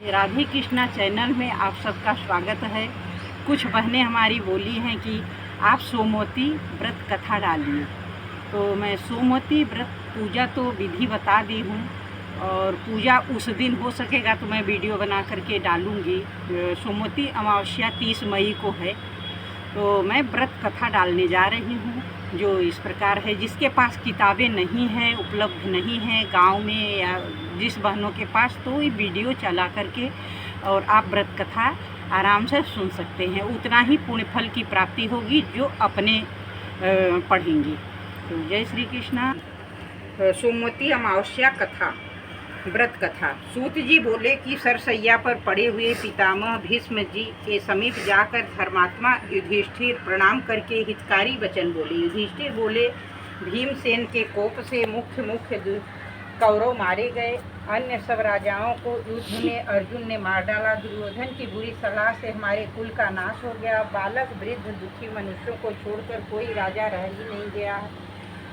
Radhe Krishna channel में आप सबका स्वागत है। कुछ बहनें हमारी बोली हैं कि आप सोमवती व्रत कथा डालिए, तो मैं सोमवती व्रत पूजा तो विधि बता दी हूँ और पूजा उस दिन हो सकेगा तो मैं वीडियो बना करके डालूँगी। सोमवती अमावस्या 30 मई को है, तो मैं व्रत कथा डालने जा रही हूँ जो इस प्रकार है। जिसके पास किताबें नहीं हैं, उपलब्ध नहीं हैं गांव में या जिस बहनों के पास, तो ये वीडियो चला करके और आप व्रत कथा आराम से सुन सकते हैं। उतना ही पुण्य फल की प्राप्ति होगी जो अपने पढ़ेंगे। तो जय श्री कृष्णा। सोमवती अमावस्या कथा, व्रत कथा। सूत जी बोले कि सरसैया पर पड़े हुए पितामह भीष्म जी के समीप जाकर धर्मात्मा युधिष्ठिर प्रणाम करके हितकारी वचन बोले। युधिष्ठिर बोले, भीमसेन के कोप से मुख्य कौरव मारे गए। अन्य सब राजाओं को युद्ध में अर्जुन ने मार डाला। दुर्योधन की बुरी सलाह से हमारे कुल का नाश हो गया। बालक वृद्ध दुखी मनुष्यों को छोड़कर कोई राजा रह ही नहीं गया।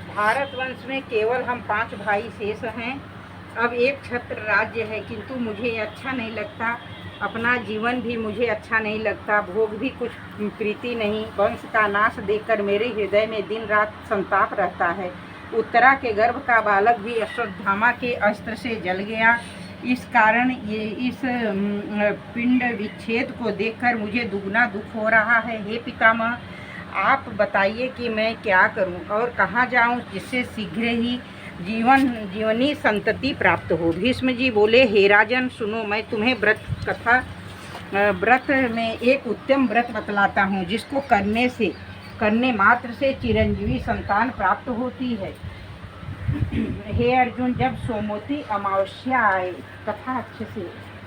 भारत वंश में केवल हम 5 भाई शेष हैं। अब एक छत्र राज्य है, किंतु मुझे अच्छा नहीं लगता। अपना जीवन भी मुझे अच्छा नहीं लगता, भोग भी कुछ प्रीति नहीं। वंश का नाश देखकर मेरे हृदय में दिन रात संताप रहता है। उत्तरा के गर्भ का बालक भी अश्वत्थामा के अस्त्र से जल गया। इस कारण इस पिंड विच्छेद को देखकर मुझे दुगना दुख हो रहा है। हे पितामह, आप बताइए कि मैं क्या करूं और कहाँ जाऊं जिससे शीघ्र ही जीवनी संतति प्राप्त हो। भीष्म जी बोले, हे राजन सुनो, मैं तुम्हें व्रत में एक उत्तम व्रत बतलाता हूँ जिसको करने मात्र से चिरंजीवी संतान प्राप्त होती है। हे अर्जुन, जब सोमवती अमावस्या आए, कथा अच्छे से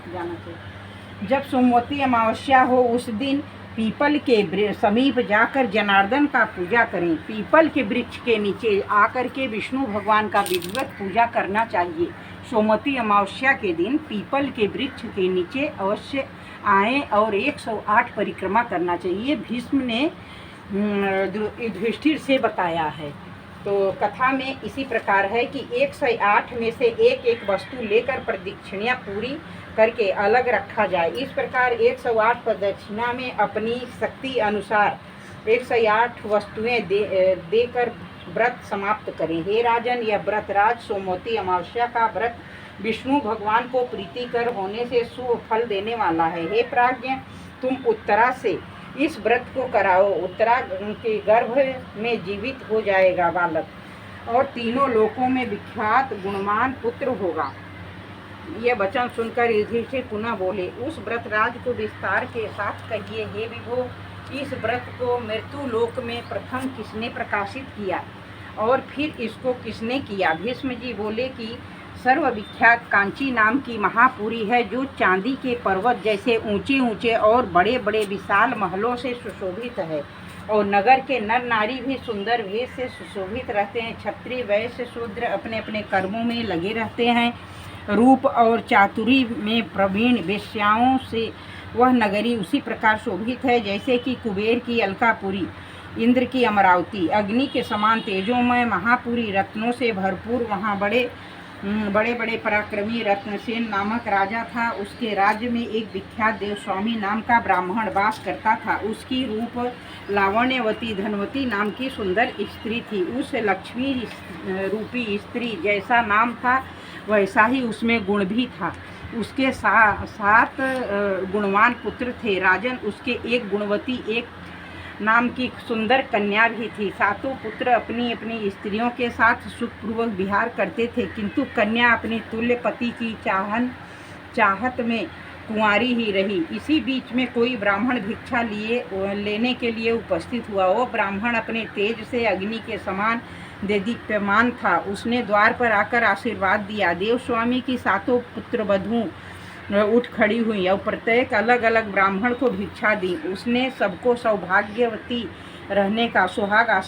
जाना चाहिए। जब सोमवती अमावस्या हो उस दिन पीपल के समीप जाकर जनार्दन का पूजा करें। पीपल के वृक्ष के नीचे आकर के विष्णु भगवान का विधिवत पूजा करना चाहिए। सोमवती अमावस्या के दिन पीपल के वृक्ष के नीचे अवश्य आएँ और 108 परिक्रमा करना चाहिए। भीष्म ने युधिष्ठिर से बताया है। तो कथा में इसी प्रकार है कि 108 में से एक वस्तु लेकर प्रदक्षिणा पूरी करके अलग रखा जाए। इस प्रकार 108 प्रदक्षिणा में अपनी शक्ति अनुसार 108 वस्तुएं देकर व्रत समाप्त करें। हे राजन, यह व्रतराज सोमवती अमावस्या का व्रत विष्णु भगवान को प्रीतिकर होने से शुभ फल देने वाला है। हे प्राज्ञ, तुम उत्तरा से इस व्रत को कराओ। उत्तरा के गर्भ में जीवित हो जाएगा बालक और तीनों लोकों में विख्यात गुणवान पुत्र होगा। यह वचन सुनकर युधिष्ठिर पुनः बोले, उस व्रतराज को विस्तार के साथ कहिए, हे विभो, इस व्रत को मृत्यु लोक में प्रथम किसने प्रकाशित किया और फिर इसको किसने किया। भीष्म जी बोले कि सर्वविख्यात कांची नाम की महापुरी है, जो चांदी के पर्वत जैसे ऊंचे ऊंचे और बड़े बड़े विशाल महलों से सुशोभित है और नगर के नर नारी भी सुंदर वेश से सुशोभित रहते हैं। क्षत्रिय वैश्य शूद्र अपने अपने कर्मों में लगे रहते हैं। रूप और चातुरी में प्रवीण वेश्याओं से वह नगरी उसी प्रकार शोभित है जैसे कि कुबेर की अलकापुरी, इंद्र की अमरावती। अग्नि के समान तेजोमय महापुरी रत्नों से भरपूर। वहाँ बड़े बड़े पराक्रमी रत्नसेन नामक राजा था। उसके राज्य में एक विख्यात देवस्वामी नाम का ब्राह्मण वास करता था। उसकी रूप लावण्यवती धनवती नाम की सुंदर स्त्री थी। उस लक्ष्मी रूपी स्त्री जैसा नाम था वैसा ही उसमें गुण भी था। उसके 7 गुणवान पुत्र थे। राजन, उसके एक गुणवती एक नाम की सुंदर कन्या भी थी। 7 पुत्र अपनी अपनी स्त्रियों के साथ सुखपूर्वक विहार करते थे, किंतु कन्या अपनी तुल्य पति की चाहत में कुंवारी ही रही। इसी बीच में कोई ब्राह्मण भिक्षा लेने के लिए उपस्थित हुआ। वो ब्राह्मण अपने तेज से अग्नि के समान देदीप्यमान था। उसने द्वार पर आकर आशीर्वाद दिया। देवस्वामी की 7 पुत्र वधू उठ खड़ी हुई और प्रत्येक अलग अलग ब्राह्मण को भिक्षा दी। उसने सबको सौभाग्यवती रहने का सुहाग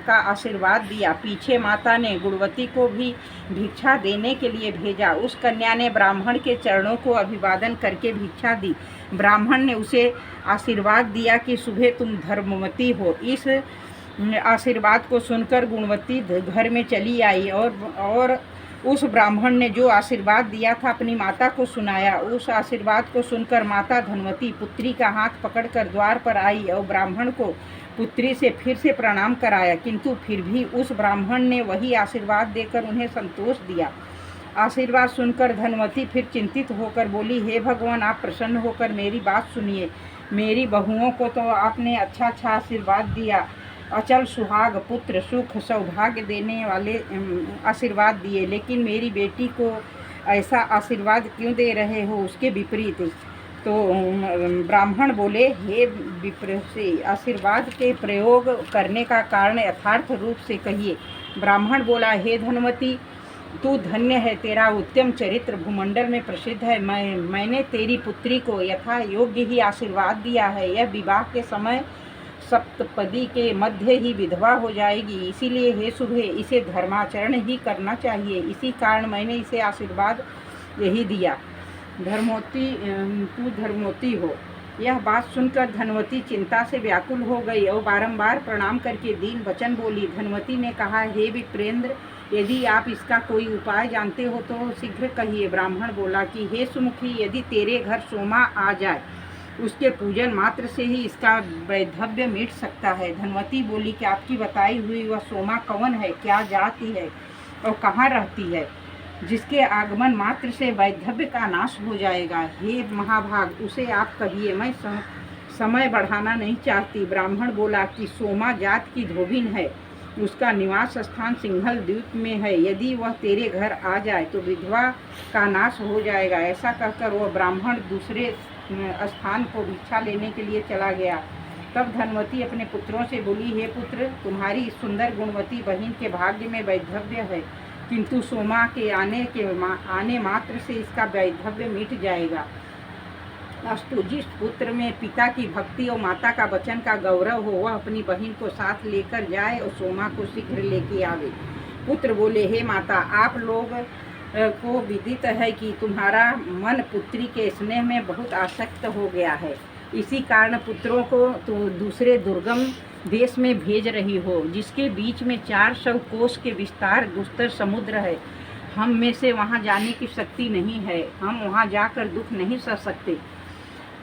का आशीर्वाद दिया। पीछे माता ने गुणवती को भी भिक्षा देने के लिए भेजा। उस कन्या ने ब्राह्मण के चरणों को अभिवादन करके भिक्षा दी। ब्राह्मण ने उसे आशीर्वाद दिया कि सुबह तुम धर्मवती हो। इस आशीर्वाद को सुनकर गुणवती घर में चली आई और उस ब्राह्मण ने जो आशीर्वाद दिया था अपनी माता को सुनाया। उस आशीर्वाद को सुनकर माता धनवती पुत्री का हाथ पकड़कर द्वार पर आई और ब्राह्मण को पुत्री से फिर से प्रणाम कराया, किंतु फिर भी उस ब्राह्मण ने वही आशीर्वाद देकर उन्हें संतोष दिया। आशीर्वाद सुनकर धनवती फिर चिंतित होकर बोली, हे भगवान, आप प्रसन्न होकर मेरी बात सुनिए। मेरी बहुओं को तो आपने अच्छा अच्छा आशीर्वाद दिया, अचल सुहाग पुत्र सुख सौभाग्य देने वाले आशीर्वाद दिए, लेकिन मेरी बेटी को ऐसा आशीर्वाद क्यों दे रहे हो, उसके विपरीत। तो ब्राह्मण बोले, हे विप्र से आशीर्वाद के प्रयोग करने का कारण यथार्थ रूप से कहिए। ब्राह्मण बोला, हे धनवती, तू धन्य है, तेरा उत्तम चरित्र भूमंडल में प्रसिद्ध है। मैंने तेरी पुत्री को यथा योग्य ही आशीर्वाद दिया है। यह विवाह के समय सप्तपदी के मध्य ही विधवा हो जाएगी, इसीलिए हे शुभे, इसे धर्माचरण ही करना चाहिए। इसी कारण मैंने इसे आशीर्वाद यही दिया। तू धर्मवती हो। यह बात सुनकर धनवती चिंता से व्याकुल हो गई और बारंबार प्रणाम करके दीन वचन बोली। धनवती ने कहा, हे विप्रेंद्र, यदि आप इसका कोई उपाय जानते हो तो शीघ्र कहिए। ब्राह्मण बोला कि हे सुमुखी, यदि तेरे घर सोमा आ जाए, उसके पूजन मात्र से ही इसका वैधव्य मिट सकता है। धनवती बोली कि आपकी बताई हुई वह सोमा कौन है, क्या जाति है और कहाँ रहती है, जिसके आगमन मात्र से वैधव्य का नाश हो जाएगा। हे महाभाग, उसे आप कहिए, मैं समय बढ़ाना नहीं चाहती। ब्राह्मण बोला कि सोमा जात की धोबिन है, उसका निवास स्थान सिंघल द्वीप में है। यदि वह तेरे घर आ जाए तो विधवा का नाश हो जाएगा। ऐसा कहकर वह ब्राह्मण दूसरे स्थान को भिक्षा लेने के लिए चला गया। तब धनवती अपने पुत्रों से बोली, हे पुत्र, तुम्हारी सुंदर गुणवती बहन के भाग्य में वैधव्य है, किंतु सोमा के आने मात्र से इसका वैधव्य मिट जाएगा। अस्तु, जिस पुत्र में पिता की भक्ति और माता का वचन का गौरव हो, वह अपनी बहन को साथ लेकर जाए और सोमा को शीघ्र लेके आवे। पुत्र बोले, हे माता, आप लोग को विदित है कि तुम्हारा मन पुत्री के स्नेह में बहुत आसक्त हो गया है। इसी कारण पुत्रों को तो दूसरे दुर्गम देश में भेज रही हो, जिसके बीच में 400 कोस के विस्तार दुस्तर समुद्र है। हम में से वहाँ जाने की शक्ति नहीं है, हम वहाँ जाकर दुख नहीं सह सकते।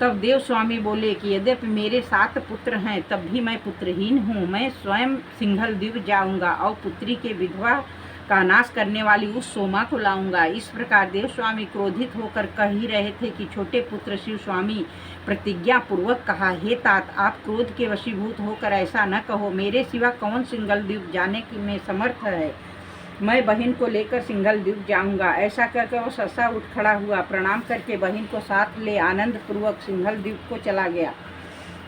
तब देव स्वामी बोले कि यद्यपि मेरे 7 पुत्र हैं, तब भी मैं पुत्रहीन हूँ। मैं स्वयं सिंघल द्वीप जाऊँगा और पुत्री के विधवा का नाश करने वाली उस सोमा को लाऊंगा। इस प्रकार देव स्वामी क्रोधित होकर कह ही रहे थे कि छोटे पुत्र शिव स्वामी प्रतिज्ञा पूर्वक कहा, हे तात, आप क्रोध के वशीभूत होकर ऐसा न कहो। मेरे सिवा कौन सिंघल द्वीप जाने की में समर्थ है। मैं बहन को लेकर सिंघल द्वीप जाऊंगा। ऐसा करके वो सहसा उठ खड़ा हुआ, प्रणाम करके बहन को साथ ले आनंद पूर्वक सिंघल द्वीप को चला गया।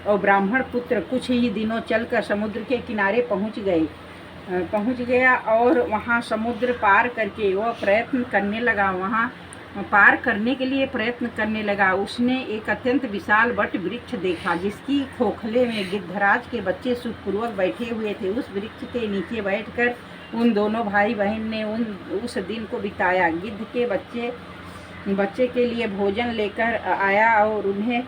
और ब्राह्मण पुत्र कुछ ही दिनों चलकर समुद्र के किनारे पहुंच गया और वहां समुद्र पार करके वह प्रयत्न करने लगा। वहां पार करने के लिए प्रयत्न करने लगा। उसने एक अत्यंत विशाल वट वृक्ष देखा, जिसकी खोखले में गिद्धराज के बच्चे सुखपूर्वक बैठे हुए थे। उस वृक्ष के नीचे बैठकर उन दोनों भाई बहन ने उस दिन को बिताया। गिद्ध के बच्चे के लिए भोजन लेकर आया और उन्हें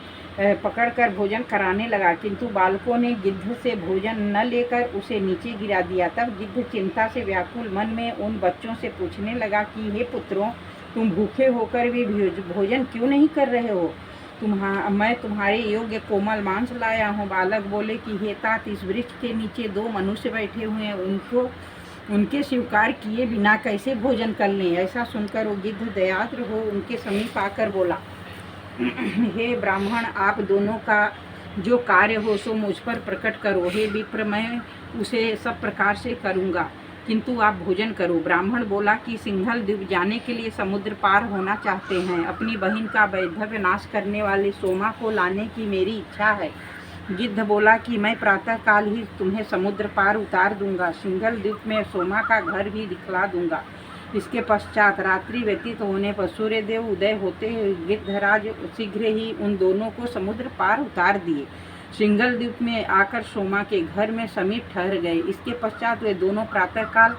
पकड़कर भोजन कराने लगा, किंतु बालकों ने गिद्ध से भोजन न लेकर उसे नीचे गिरा दिया। तब गिद्ध चिंता से व्याकुल मन में उन बच्चों से पूछने लगा कि हे पुत्रों, तुम भूखे होकर भी भोजन क्यों नहीं कर रहे हो? मैं तुम्हारे योग्य कोमल मांस लाया हूँ। बालक बोले कि हे तात, इस वृक्ष के नीचे 2 मनुष्य बैठे हुए हैं, उनके स्वीकार किए बिना कैसे भोजन कर लें? ऐसा सुनकर वो गिद्ध दयाद्र हो उनके समीप आकर बोला, हे ब्राह्मण, आप दोनों का जो कार्य हो सो मुझ पर प्रकट करो। हे विप्र, मैं उसे सब प्रकार से करूँगा, किंतु आप भोजन करो। ब्राह्मण बोला कि सिंघल द्वीप जाने के लिए समुद्र पार होना चाहते हैं। अपनी बहन का वैधव्य नाश करने वाले सोमा को लाने की मेरी इच्छा है। गिद्ध बोला कि मैं प्रातःकाल ही तुम्हें समुद्र पार उतार दूंगा, सिंघल द्वीप में सोमा का घर भी दिखला दूंगा। इसके पश्चात रात्रि व्यतीत होने पर सूर्यदेव उदय होते गिद्धराज शीघ्र ही उन दोनों को समुद्र पार उतार दिए। सिंघल द्वीप में आकर सोमा के घर में समीप ठहर गए। इसके पश्चात वे दोनों प्रातःकाल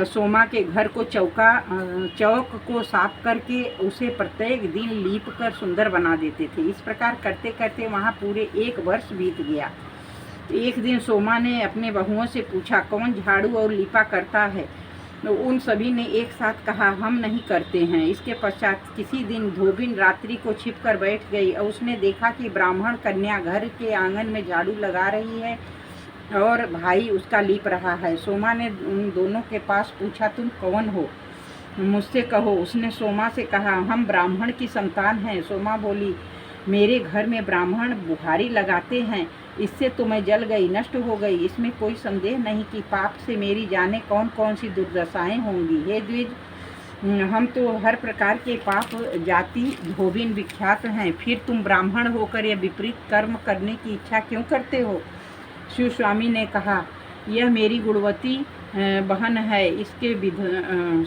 सोमा के घर को चौक को साफ करके उसे प्रत्येक दिन लीप कर सुंदर बना देते थे। इस प्रकार करते करते वहाँ पूरे 1 वर्ष बीत गया। एक दिन सोमा ने अपने बहुओं से पूछा, कौन झाड़ू और लीपा करता है? तो उन सभी ने एक साथ कहा, हम नहीं करते हैं। इसके पश्चात किसी दिन धोबिन रात्रि को छिपकर बैठ गई और उसने देखा कि ब्राह्मण कन्या घर के आंगन में झाड़ू लगा रही है और भाई उसका लीप रहा है। सोमा ने उन दोनों के पास पूछा, तुम कौन हो, मुझसे कहो। उसने सोमा से कहा, हम ब्राह्मण की संतान हैं। सोमा बोली, मेरे घर में ब्राह्मण बुहारी लगाते हैं, इससे तो मैं जल गई, नष्ट हो गई। इसमें कोई संदेह नहीं कि पाप से मेरी जाने कौन कौन सी दुर्दशाएं होंगी। हे द्विज, हम तो हर प्रकार के पाप जाति धोबिन विख्यात हैं, फिर तुम ब्राह्मण होकर यह विपरीत कर्म करने की इच्छा क्यों करते हो? शिव स्वामी ने कहा, यह मेरी गुणवती बहन है, इसके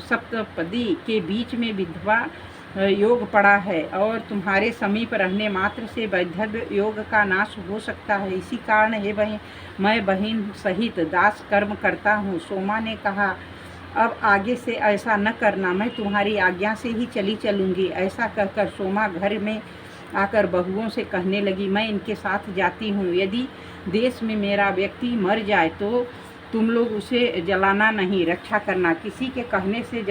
सप्तपदी के बीच में विधवा योग पड़ा है और तुम्हारे समीप रहने मात्र से वैधव्य योग का नाश हो सकता है। इसी कारण हे बहन, मैं बहन सहित दास कर्म करता हूँ। सोमा ने कहा, अब आगे से ऐसा न करना, मैं तुम्हारी आज्ञा से ही चली चलूँगी। ऐसा कहकर सोमा घर में आकर बहुओं से कहने लगी, मैं इनके साथ जाती हूँ। यदि देश में मेरा व्यक्ति मर जाए तो तुम लोग उसे जलाना नहीं, रक्षा करना, किसी के कहने से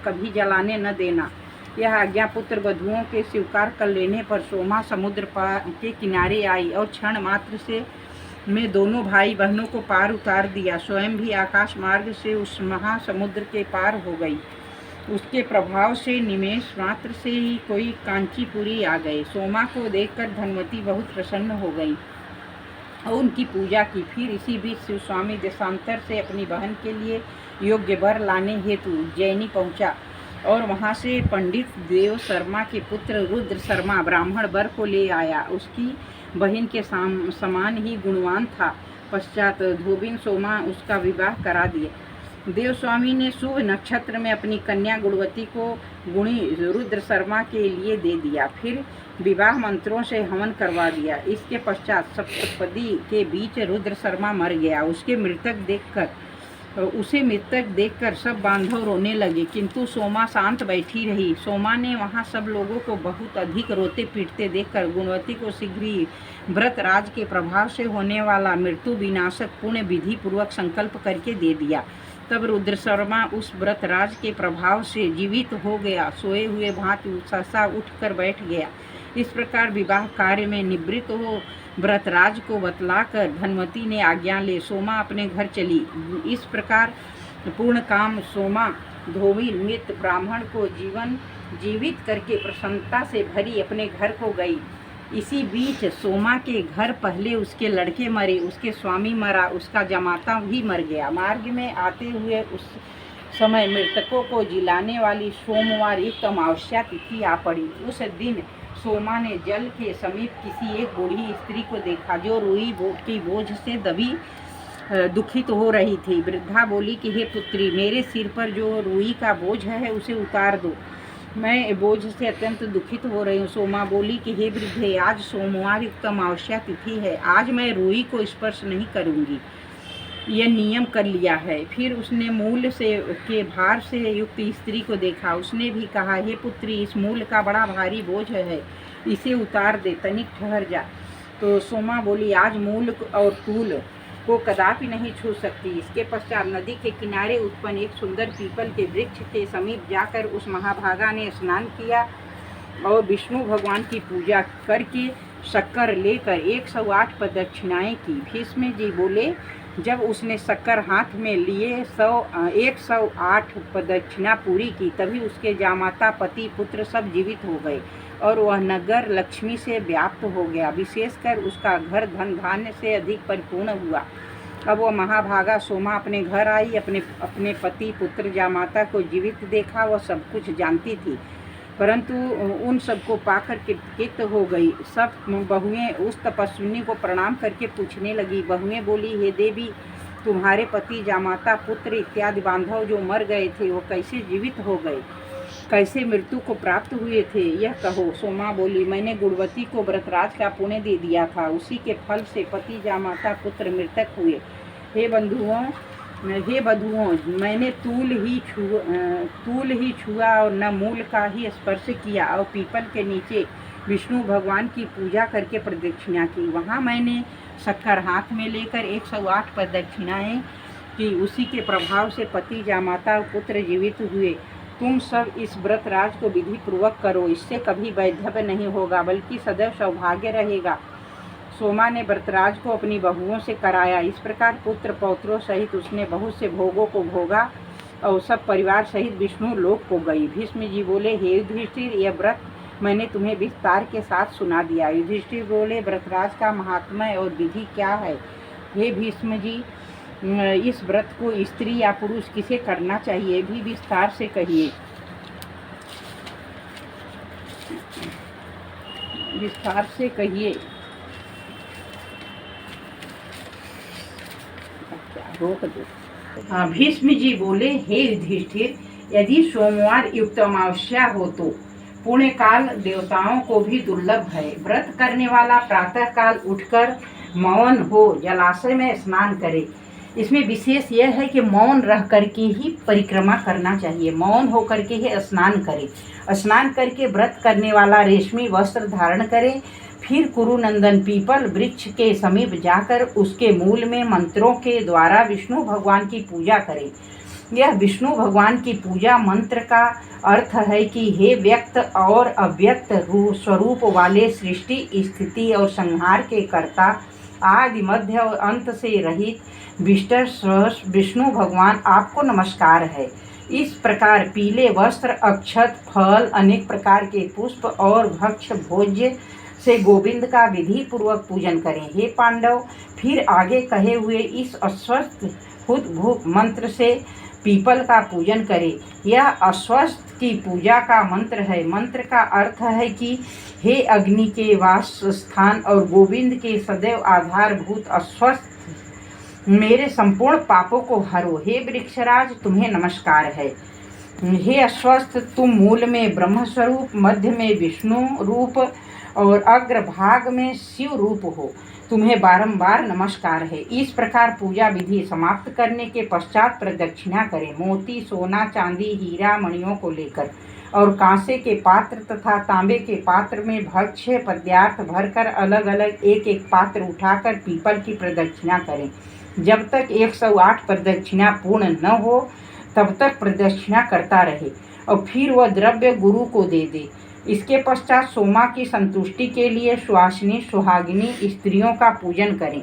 कभी जलाने न देना। यह आज्ञा पुत्र वधुओं के स्वीकार कर लेने पर सोमा समुद्र के किनारे आई और क्षण मात्र से में दोनों भाई बहनों को पार उतार दिया। स्वयं भी आकाश मार्ग से उस महासमुद्र के पार हो गई। उसके प्रभाव से निमेष मात्र से ही कोई कांचीपुरी आ गए। सोमा को देखकर धनवती बहुत प्रसन्न हो गई और उनकी पूजा की। फिर इसी बीच शिव स्वामी देशांतर से अपनी बहन के लिए योग्य वर लाने हेतु उज्जैनी पहुंचा और वहां से पंडित देव शर्मा के पुत्र रुद्र शर्मा ब्राह्मण वर को ले आया। उसकी बहन के समान ही गुणवान था। पश्चात धोबिन सोमा उसका विवाह करा दिया। देव स्वामी ने शुभ नक्षत्र में अपनी कन्या गुणवती को गुणी रुद्र शर्मा के लिए दे दिया। फिर विवाह मंत्रों से हवन करवा दिया। इसके पश्चात सप्तपदी के बीच रुद्र शर्मा मर गया। उसे मृतक देखकर सब बांधव रोने लगे, किंतु सोमा शांत बैठी रही। सोमा ने वहां सब लोगों को बहुत अधिक रोते पीटते देखकर गुणवती को शीघ्र ही व्रत राज के प्रभाव से होने वाला मृत्यु विनाशक पुण्य विधि पूर्वक संकल्प करके दे दिया। तब रुद्र शर्मा उस व्रत राज के प्रभाव से जीवित हो गया। सोए हुए भांति सहसा उठकर बैठ गया। इस प्रकार विवाह कार्य में निवृत्त हो व्रतराज को बतलाकर धनवती ने आज्ञा ले सोमा अपने घर चली। इस प्रकार पूर्ण काम सोमा धोबिन मृत ब्राह्मण को जीवित करके प्रसन्नता से भरी अपने घर को गई। इसी बीच सोमा के घर पहले उसके लड़के मरे, उसके स्वामी मरा, उसका जमाता भी मर गया। मार्ग में आते हुए उस समय मृतकों को जिलाने वाली सोमवार युक्त अमावस्या तिथि आ पड़ी। उस दिन सोमा ने जल के समीप किसी एक बूढ़ी स्त्री को देखा जो रुई की बोझ से दबी दुखित हो रही थी। वृद्धा बोली कि हे पुत्री, मेरे सिर पर जो रुई का बोझ है उसे उतार दो, मैं बोझ से अत्यंत दुखित हो रही हूँ। सोमा बोली कि हे वृद्धे, आज सोमवार युक्त अमावस्या तिथि है, आज मैं रुई को स्पर्श नहीं करूँगी, यह नियम कर लिया है। फिर उसने मूल से के भार से युक्त स्त्री को देखा। उसने भी कहा, हे पुत्री, इस मूल का बड़ा भारी बोझ है, इसे उतार दे, तनिक ठहर जा। तो सोमा बोली, आज मूल और तूल को कदापि नहीं छू सकती। इसके पश्चात नदी के किनारे उत्पन्न एक सुंदर पीपल के वृक्ष के समीप जाकर उस महाभागा ने स्नान किया और विष्णु भगवान की पूजा करके शक्कर लेकर 108 प्रदक्षिणाएं की। भीष्म जी बोले, जब उसने शक्कर हाथ में लिए 108 प्रदक्षिणा पूरी की, तभी उसके जामाता पति पुत्र सब जीवित हो गए और वह नगर लक्ष्मी से व्याप्त हो गया। विशेषकर उसका घर धन धान्य से अधिक परिपूर्ण हुआ। अब वह महाभागा सोमा अपने घर आई, अपने पति पुत्र जामाता को जीवित देखा। वह सब कुछ जानती थी, परंतु उन सबको पाकर कित हो गई। सब बहुएं उस तपस्विनी को प्रणाम करके पूछने लगी। बहुएं बोली, हे देवी, तुम्हारे पति जामाता पुत्र इत्यादि बांधव जो मर गए थे वो कैसे जीवित हो गए, कैसे मृत्यु को प्राप्त हुए थे, यह कहो। सोमा बोली, मैंने गुणवती को व्रतराज का पुण्य दे दिया था, उसी के फल से पति जामाता पुत्र मृतक हुए। हे बंधुओं, मैंने तूल ही छुआ और न मूल का ही स्पर्श किया और पीपल के नीचे विष्णु भगवान की पूजा करके प्रदक्षिणा की। वहाँ मैंने शक्कर हाथ में लेकर 108 प्रदक्षिणाएं कि उसी के प्रभाव से पति, जामाता और पुत्र जीवित हुए। तुम सब इस व्रत राज को विधि पूर्वक करो, इससे कभी वैधव्य नहीं होगा बल्कि सदैव सौभाग्य रहेगा। सोमा ने व्रतराज को अपनी बहुओं से कराया। इस प्रकार पुत्र पौत्रों सहित उसने बहुत से भोगों को भोगा और सब परिवार सहित विष्णु लोक को गई। भीष्म जी बोले, हे युधिष्ठिर, यह व्रत मैंने तुम्हें विस्तार के साथ सुना दिया। युधिष्ठिर बोले, व्रतराज का महात्म्य और विधि क्या है? हे भीष्म जी, इस व्रत को स्त्री या पुरुष किसे करना चाहिए, भी विस्तार से कहिए। विस्तार से कहिए। रोक दो। भीष्म जी बोले, हे युधिष्ठिर, यदि सोमवार युक्त अमावस्या हो तो पुण्य काल देवताओं को भी दुर्लभ है। व्रत करने वाला प्रातः काल उठकर मौन हो जलाशय में स्नान करे। इसमें विशेष यह है कि मौन रह करके ही परिक्रमा करना चाहिए, मौन हो करके ही स्नान करे। स्नान करके व्रत करने वाला रेशमी वस्त्र धारण करे। फिर कुरुनंदन पीपल वृक्ष के समीप जाकर उसके मूल में मंत्रों के द्वारा विष्णु भगवान की पूजा करे। यह विष्णु भगवान की पूजा मंत्र का अर्थ है कि हे व्यक्त और अव्यक्त स्वरूप वाले, सृष्टि, स्थिति और संहार के कर्ता, आदि मध्य और अंत से रहित विष्णु भगवान, आपको नमस्कार है। इस प्रकार पीले वस्त्र, अक्षत, फल, अनेक प्रकार के पुष्प और भक्ष्य भोज्य से गोविंद का विधि पूर्वक पूजन करें। हे पांडव, फिर आगे कहे हुए इस अस्वस्थ हुत मंत्र से पीपल का पूजन करें। यह अस्वस्थ की पूजा का मंत्र है। मंत्र का अर्थ है कि हे अग्नि के वास स्थान और गोविंद के सदैव आधारभूत अस्वस्थ, मेरे संपूर्ण पापों को हरो। हे वृक्षराज, तुम्हें नमस्कार है। हे अस्वस्थ, तुम मूल में ब्रह्म स्वरूप, मध्य में विष्णु रूप और अग्रभाग में शिव रूप हो। तुम्हें बारंबार नमस्कार है। इस प्रकार पूजा विधि समाप्त करने के पश्चात प्रदक्षिणा करें। मोती, सोना, चांदी, हीरा, मणियों को लेकर और कांसे के पात्र तथा तांबे के पात्र में भक्ष्य पदार्थ भरकर अलग अलग एक एक पात्र उठाकर पीपल की प्रदक्षिणा करें। जब तक 108 प्रदक्षिणा पूर्ण न हो तब तक प्रदक्षिणा करता रहे और फिर वह द्रव्य गुरु को दे दे। इसके पश्चात सोमा की संतुष्टि के लिए सुहासिनी, सुहागिनी स्त्रियों का पूजन करें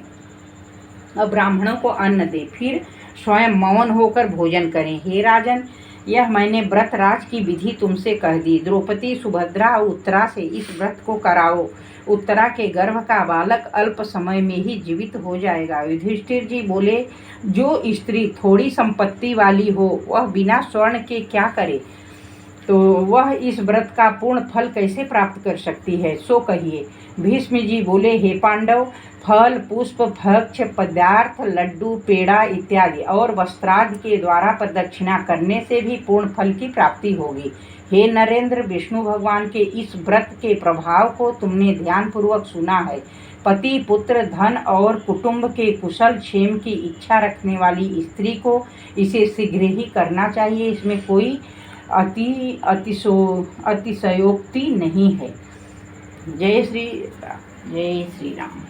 और ब्राह्मणों को अन्न दे। फिर स्वयं मौन होकर भोजन करें। हे राजन, यह मैंने व्रत राज की विधि तुमसे कह दी। द्रौपदी, सुभद्रा और उत्तरा से इस व्रत को कराओ। उत्तरा के गर्भ का बालक अल्प समय में ही जीवित हो जाएगा। युधिष्ठिर जी बोले, जो स्त्री थोड़ी संपत्ति वाली हो वह बिना स्वर्ण के क्या करे, तो वह इस व्रत का पूर्ण फल कैसे प्राप्त कर सकती है, सो कहिए। भीष्म जी बोले, हे पांडव, फल, पुष्प, भक्ष्य पदार्थ, लड्डू, पेड़ा इत्यादि और वस्त्रादि के द्वारा प्रदक्षिणा करने से भी पूर्ण फल की प्राप्ति होगी। हे नरेंद्र, विष्णु भगवान के इस व्रत के प्रभाव को तुमने ध्यानपूर्वक सुना है। पति, पुत्र, धन और कुटुंब के कुशल क्षेम की इच्छा रखने वाली स्त्री को इसे शीघ्र ही करना चाहिए। इसमें कोई अतिशयोक्ति नहीं है। जय श्री राम।